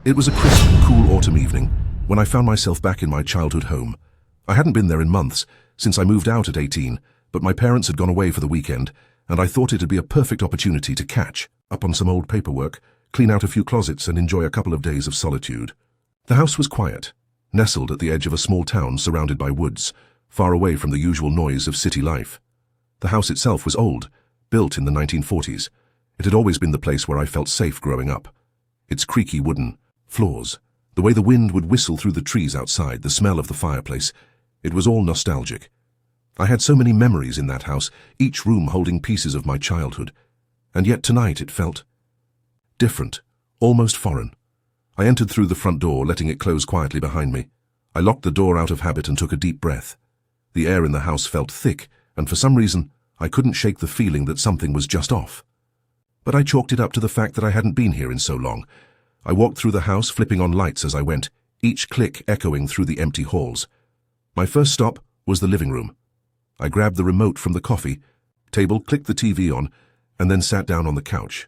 It was a crisp, cool autumn evening when I found myself back in my childhood home. I hadn't been there in months, since I moved out at 18, but my parents had gone away for the weekend, and I thought it'd be a perfect opportunity to catch up on some old paperwork, clean out a few closets, and enjoy a couple of days of solitude. The house was quiet, nestled at the edge of a small town surrounded by woods, far away from the usual noise of city life. The house itself was old, built in the 1940s. It had always been the place where I felt safe growing up. Its creaky wooden floors, the way the wind would whistle through the trees outside, the smell of the fireplace, it was all nostalgic. I had so many memories in that house, each room holding pieces of my childhood, and yet tonight it felt different, almost foreign. I entered through the front door, letting it close quietly behind me. I locked the door out of habit and took a deep breath. The air in the house felt thick, and for some reason, I couldn't shake the feeling that something was just off. But I chalked it up to the fact that I hadn't been here in so long. I walked through the house, flipping on lights as I went, each click echoing through the empty halls. My first stop was the living room. I grabbed the remote from the coffee table, clicked the TV on, and then sat down on the couch.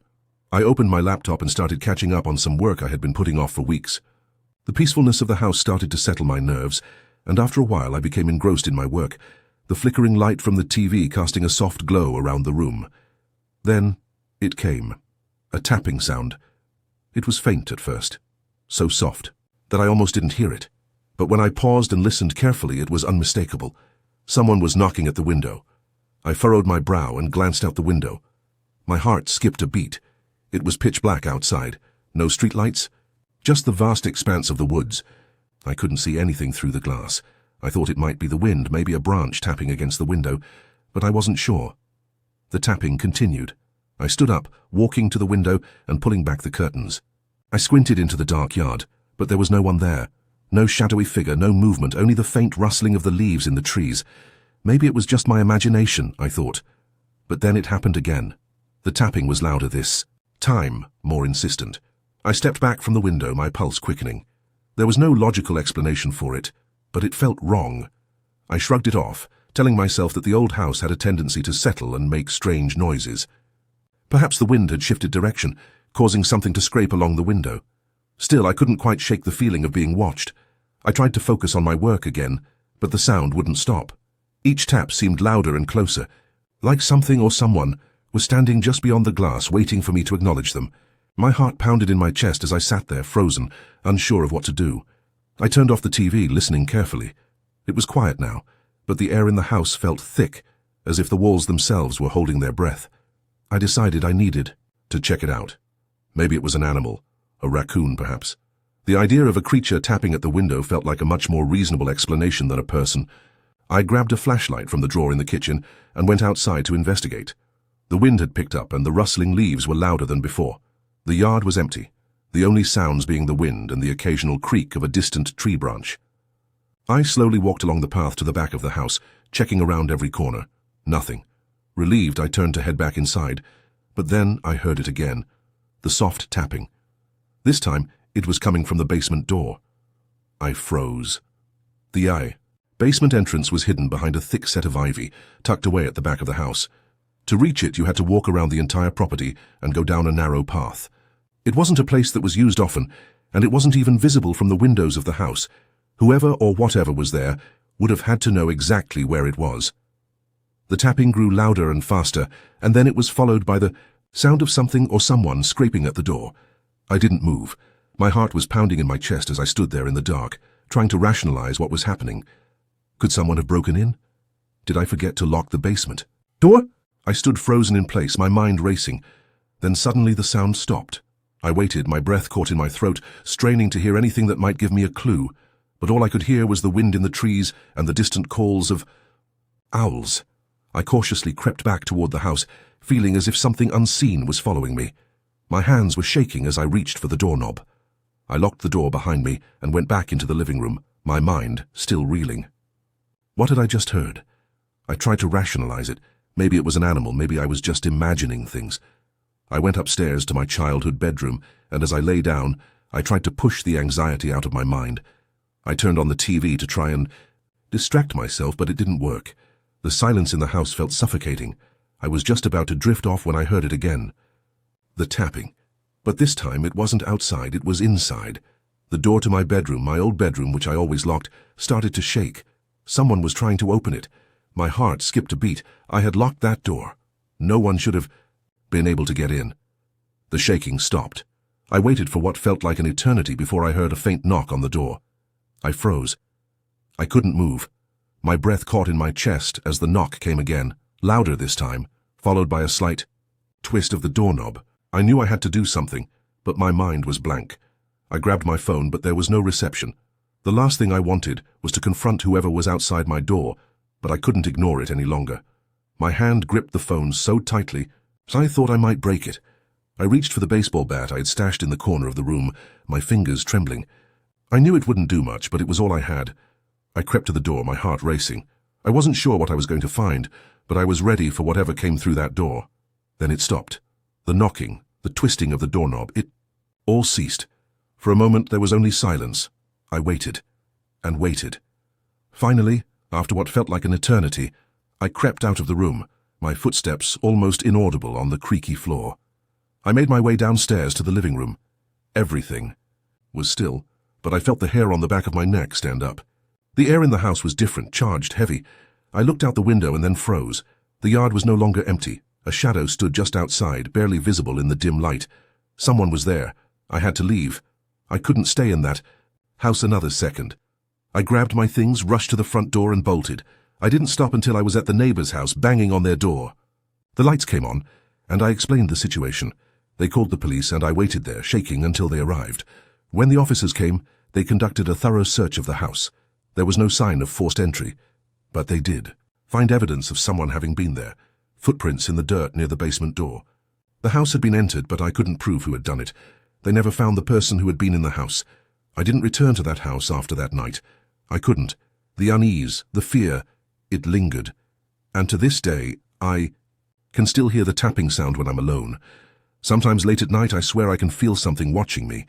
I opened my laptop and started catching up on some work I had been putting off for weeks. The peacefulness of the house started to settle my nerves, and after a while I became engrossed in my work, the flickering light from the TV casting a soft glow around the room. Then it came, a tapping sound. It was faint at first, so soft that I almost didn't hear it. But when I paused and listened carefully, it was unmistakable. Someone was knocking at the window. I furrowed my brow and glanced out the window. My heart skipped a beat. It was pitch black outside, no streetlights, just the vast expanse of the woods. I couldn't see anything through the glass. I thought it might be the wind, maybe a branch tapping against the window, but I wasn't sure. The tapping continued. I stood up, walking to the window and pulling back the curtains. I squinted into the dark yard, but there was no one there. No shadowy figure, no movement, only the faint rustling of the leaves in the trees. Maybe it was just my imagination, I thought. But then it happened again. The tapping was louder this time, more insistent. I stepped back from the window, my pulse quickening. There was no logical explanation for it, but it felt wrong. I shrugged it off, telling myself that the old house had a tendency to settle and make strange noises. Perhaps the wind had shifted direction, causing something to scrape along the window. Still, I couldn't quite shake the feeling of being watched. I tried to focus on my work again, but the sound wouldn't stop. Each tap seemed louder and closer, like something or someone was standing just beyond the glass, waiting for me to acknowledge them. My heart pounded in my chest as I sat there, frozen, unsure of what to do. I turned off the TV, listening carefully. It was quiet now, but the air in the house felt thick, as if the walls themselves were holding their breath. I decided I needed to check it out. Maybe it was an animal, a raccoon perhaps. The idea of a creature tapping at the window felt like a much more reasonable explanation than a person. I grabbed a flashlight from the drawer in the kitchen and went outside to investigate. The wind had picked up and the rustling leaves were louder than before. The yard was empty, the only sounds being the wind and the occasional creak of a distant tree branch. I slowly walked along the path to the back of the house, checking around every corner. Nothing. Relieved, I turned to head back inside, but then I heard it again, the soft tapping. This time, it was coming from the basement door. I froze. The basement entrance was hidden behind a thick set of ivy, tucked away at the back of the house. To reach it, you had to walk around the entire property and go down a narrow path. It wasn't a place that was used often, and it wasn't even visible from the windows of the house. Whoever or whatever was there would have had to know exactly where it was. The tapping grew louder and faster, and then it was followed by the sound of something or someone scraping at the door. I didn't move. My heart was pounding in my chest as I stood there in the dark, trying to rationalize what was happening. Could someone have broken in? Did I forget to lock the basement door? I stood frozen in place, my mind racing. Then suddenly the sound stopped. I waited, my breath caught in my throat, straining to hear anything that might give me a clue. But all I could hear was the wind in the trees and the distant calls of owls. I cautiously crept back toward the house, feeling as if something unseen was following me. My hands were shaking as I reached for the doorknob. I locked the door behind me and went back into the living room, my mind still reeling. What had I just heard? I tried to rationalize it. Maybe it was an animal, maybe I was just imagining things. I went upstairs to my childhood bedroom, and as I lay down, I tried to push the anxiety out of my mind. I turned on the TV to try and distract myself, but it didn't work. The silence in the house felt suffocating. I was just about to drift off when I heard it again. The tapping. But this time it wasn't outside, it was inside. The door to my bedroom, my old bedroom which I always locked, started to shake. Someone was trying to open it. My heart skipped a beat. I had locked that door. No one should have been able to get in. The shaking stopped. I waited for what felt like an eternity before I heard a faint knock on the door. I froze. I couldn't move. My breath caught in my chest as the knock came again, louder this time, followed by a slight twist of the doorknob. I knew I had to do something, but my mind was blank. I grabbed my phone, but there was no reception. The last thing I wanted was to confront whoever was outside my door, but I couldn't ignore it any longer. My hand gripped the phone so tightly, I thought I might break it. I reached for the baseball bat I had stashed in the corner of the room, my fingers trembling. I knew it wouldn't do much, but it was all I had. I crept to the door, my heart racing. I wasn't sure what I was going to find, but I was ready for whatever came through that door. Then it stopped. The knocking, the twisting of the doorknob, it all ceased. For a moment there was only silence. I waited, and waited. Finally, after what felt like an eternity, I crept out of the room, my footsteps almost inaudible on the creaky floor. I made my way downstairs to the living room. Everything was still, but I felt the hair on the back of my neck stand up. The air in the house was different, charged, heavy. I looked out the window and then froze. The yard was no longer empty. A shadow stood just outside, barely visible in the dim light. Someone was there. I had to leave. I couldn't stay in that house another second. I grabbed my things, rushed to the front door and bolted. I didn't stop until I was at the neighbor's house, banging on their door. The lights came on, and I explained the situation. They called the police, and I waited there, shaking, until they arrived. When the officers came, they conducted a thorough search of the house. There was no sign of forced entry, but they did find evidence of someone having been there, footprints in the dirt near the basement door. The house had been entered, but I couldn't prove who had done it. They never found the person who had been in the house. I didn't return to that house after that night. I couldn't. The unease, the fear, it lingered. And to this day, I can still hear the tapping sound when I'm alone. Sometimes late at night I swear I can feel something watching me.